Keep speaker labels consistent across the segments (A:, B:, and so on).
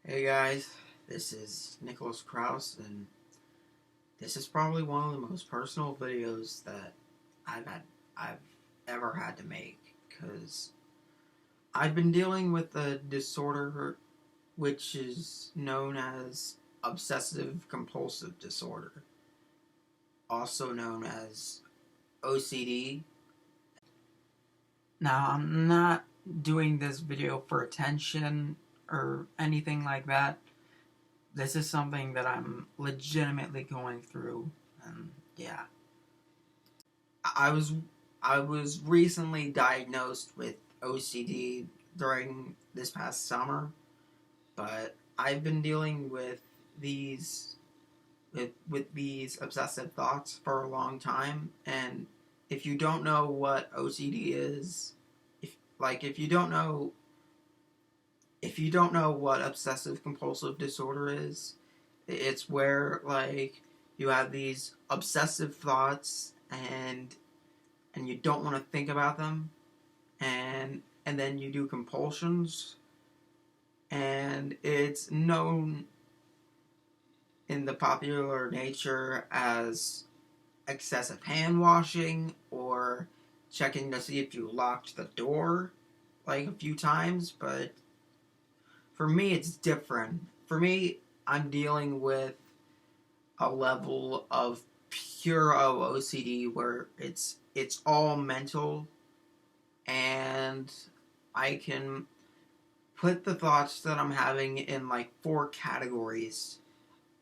A: Hey guys, this is Krauss, and this is probably one of the most personal videos that I've ever had to make, because I've been dealing with a disorder which is known as obsessive compulsive disorder, also known as OCD. Now, I'm not doing this video for attention or anything like that. This is something that I'm legitimately going through, and yeah. I was I was recently diagnosed with OCD during this past summer, but I've been dealing with these these obsessive thoughts for a long time. And if you don't know what OCD is, if you don't know what obsessive compulsive disorder is, it's where you have these obsessive thoughts, and you don't want to think about them, and then you do compulsions, and it's known in the popular nature as excessive hand washing, or checking to see if you locked the door like a few times. But for me, it's different. For me, I'm dealing with a level of pure OCD where it's all mental, and I can put the thoughts that I'm having in like four categories.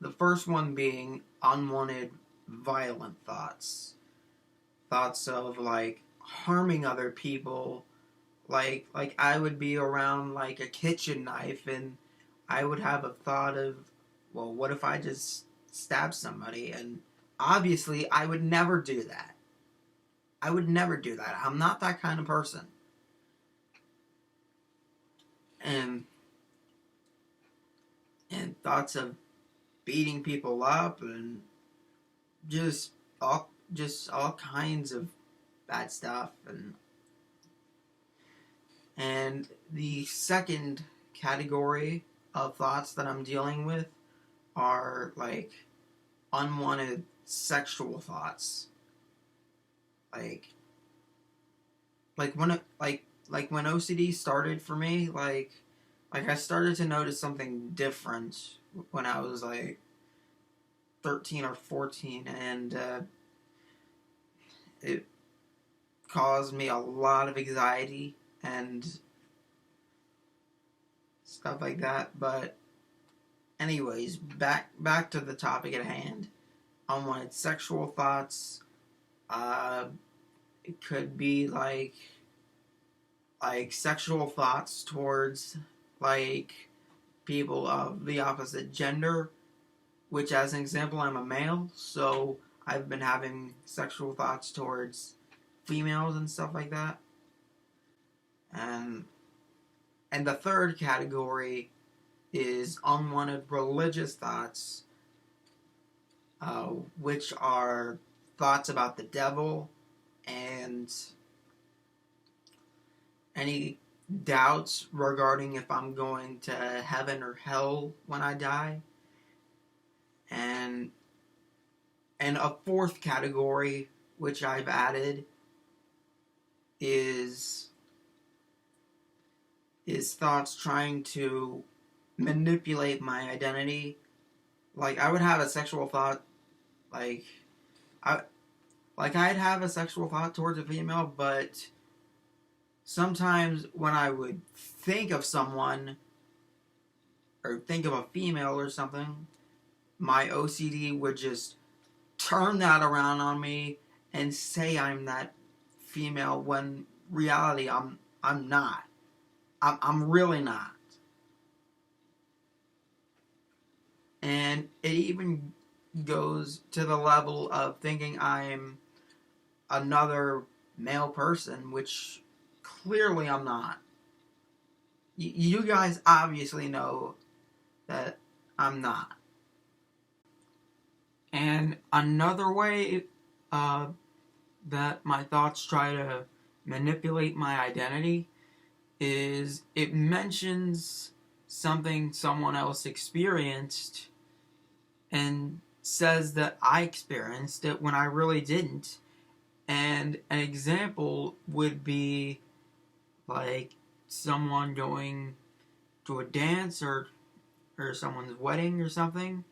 A: The first one being unwanted violent thoughts. Thoughts of like harming other people. Like I would be around like a kitchen knife, and I would have a thought of, well, what if I just stab somebody? And obviously I would never do that. I would never do that. I'm not that kind of person. And thoughts of beating people up, and just all kinds of bad stuff. And the second category of thoughts that I'm dealing with are like unwanted sexual thoughts. Like when when OCD started for me, I started to notice something different when I was like 13 or 14, and it caused me a lot of anxiety and stuff like that. But anyways, back to the topic at hand. Unwanted sexual thoughts. It could be like sexual thoughts towards like people of the opposite gender, which, as an example, I'm a male, so I've been having sexual thoughts towards females and stuff like that. And the third category is unwanted religious thoughts, which are thoughts about the devil and any doubts regarding if I'm going to heaven or hell when I die. And a fourth category, which I've added, is thoughts trying to manipulate my identity. Like, I would have a sexual thought, I'd have a sexual thought towards a female, but sometimes when I would think of someone, or think of a female or something, my OCD would just turn that around on me and say I'm that female, when reality I'm not. I'm really not. And it even goes to the level of thinking I'm another male person, which clearly I'm not. You guys obviously know that I'm not. And another way that my thoughts try to manipulate my identity is, it mentions something someone else experienced and says that I experienced it when I really didn't. And an example would be like someone going to a dance or someone's wedding or something.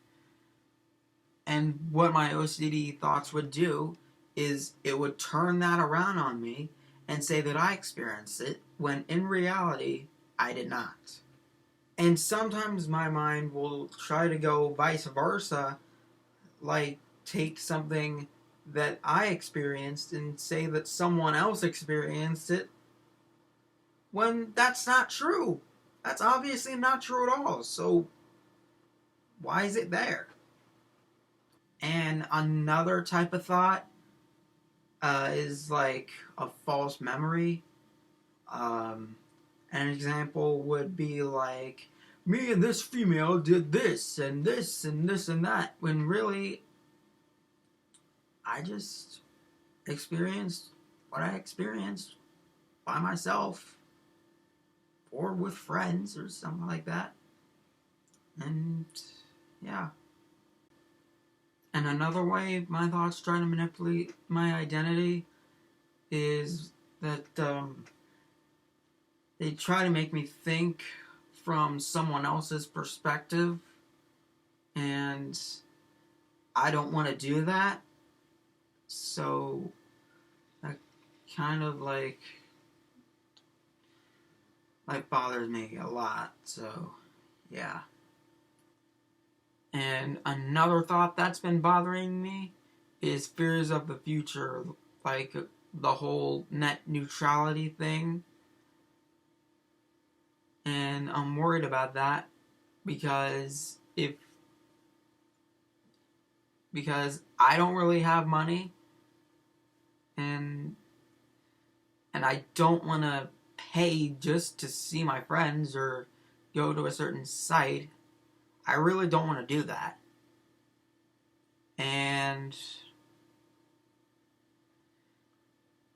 A: And what my OCD thoughts would do is it would turn that around on me and say that I experienced it when in reality I did not. And sometimes my mind will try to go vice versa, like take something that I experienced and say that someone else experienced it when that's not true. That's obviously not true at all. So why is it there? And another type of thought is like a false memory. An example would be like, me and this female did this and this and this and that, when really I just experienced what I experienced by myself or with friends or something like that. And yeah. And another way my thoughts try to manipulate my identity is that they try to make me think from someone else's perspective, and I don't want to do that. So that kind of like bothers me a lot. So yeah. And another thought that's been bothering me is fears of the future, like the whole net neutrality thing. And I'm worried about that because I don't really have money, and I don't want to pay just to see my friends or go to a certain site. I really don't want to do that. And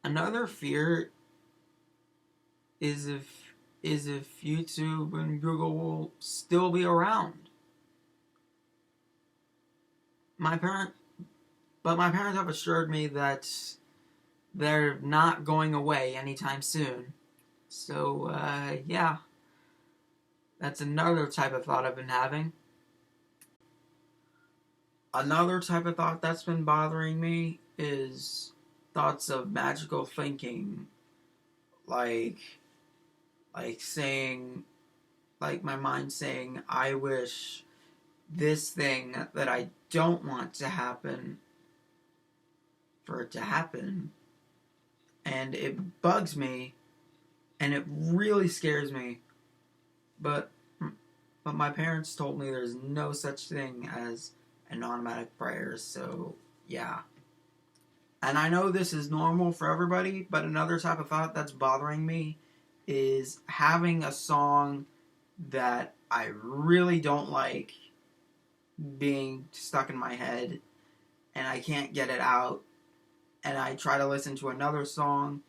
A: another fear is if YouTube and Google will still be around. My parents have assured me that they're not going away anytime soon. So yeah, that's another type of thought I've been having. Another type of thought that's been bothering me is thoughts of magical thinking, like saying, like my mind saying, I wish this thing that I don't want to happen for it to happen. And it bugs me, and it really scares me. But my parents told me there's no such thing as an automatic prayer, so yeah. And I know this is normal for everybody, but another type of thought that's bothering me is having a song that I really don't like being stuck in my head and I can't get it out, and I try to listen to another song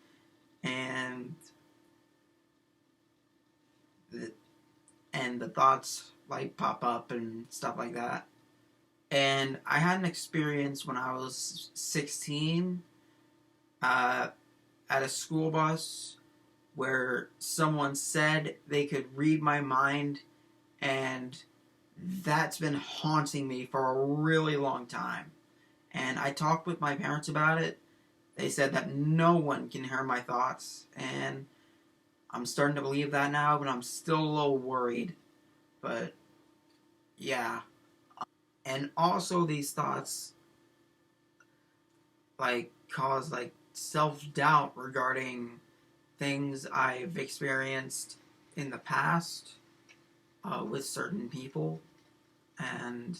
A: and the thoughts like pop up and stuff like that. And I had an experience when I was 16 at a school bus where someone said they could read my mind, and that's been haunting me for a really long time. And I talked with my parents about it. They said that no one can hear my thoughts, and I'm starting to believe that now, but I'm still a little worried. But yeah. And also these thoughts like cause like self-doubt regarding things I've experienced in the past with certain people. And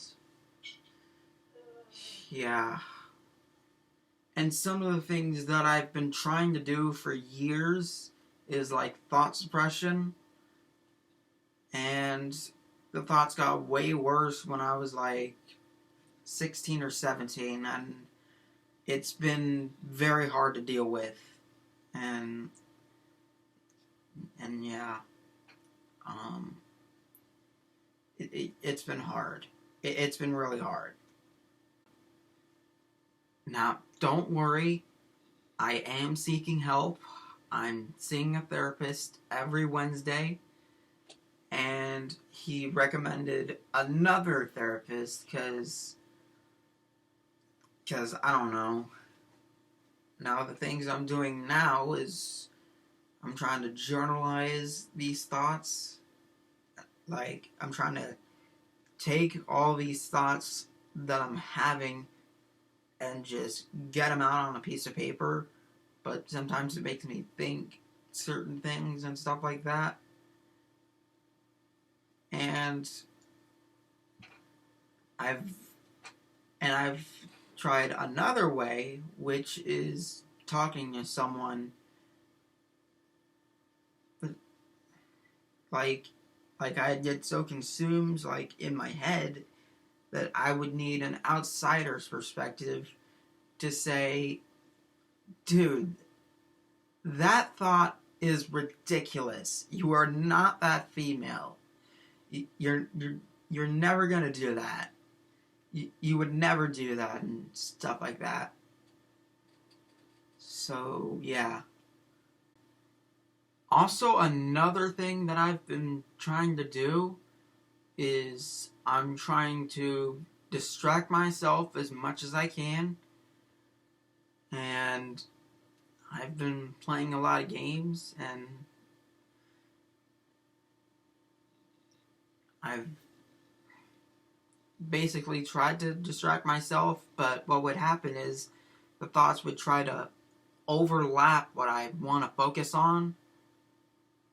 A: yeah. And some of the things that I've been trying to do for years is like thought suppression. And the thoughts got way worse when I was like 16 or 17, and it's been very hard to deal with. And yeah. It's been hard. It's been really hard. Now, don't worry. I am seeking help. I'm seeing a therapist every Wednesday, and he recommended another therapist because I don't know. Now the things I'm doing now is I'm trying to journalize these thoughts. Like I'm trying to take all these thoughts that I'm having and just get them out on a piece of paper. But sometimes it makes me think certain things and stuff like that. And I've I've tried another way, which is talking to someone. Like I get so consumed like in my head that I would need an outsider's perspective to say, dude, that thought is ridiculous. You are not that female. You're you're never gonna do that. You would never do that and stuff like that. So yeah. Also, another thing that I've been trying to do is I'm trying to distract myself as much as I can, and I've been playing a lot of games, and I've basically tried to distract myself, but what would happen is the thoughts would try to overlap what I want to focus on,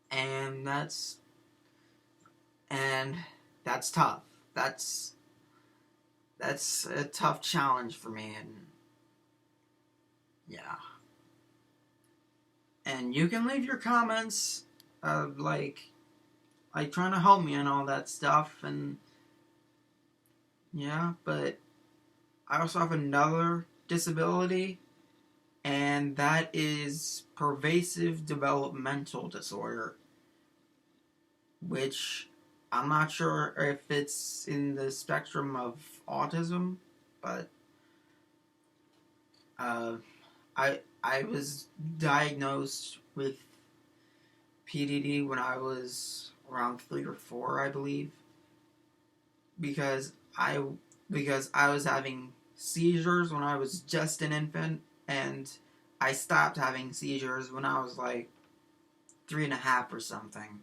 A: and and that's tough. That's a tough challenge for me, and yeah. And you can leave your comments, like trying to help me and all that stuff, and yeah. But I also have another disability, and that is pervasive developmental disorder, which I'm not sure if it's in the spectrum of autism, but uh, I was diagnosed with PDD when I was around 3 or 4, I believe, because I was having seizures when I was just an infant, and I stopped having seizures when I was like 3.5 or something.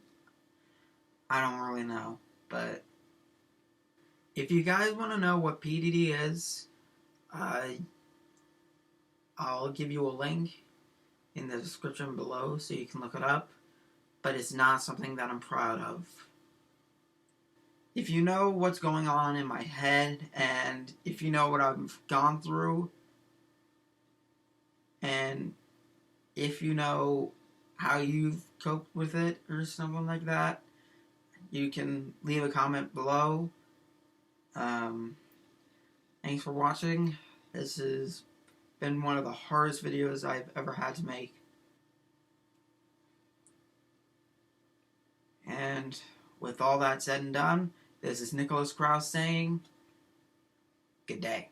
A: I don't really know, but if you guys want to know what PDD is, uh, I'll give you a link in the description below so you can look it up, but it's not something that I'm proud of. If you know what's going on in my head, and if you know what I've gone through, and if you know how you've coped with it or something like that, you can leave a comment below. Thanks for watching. This has been one of the hardest videos I've ever had to make. And with all that said and done, this is Nicholas Krauss saying, good day.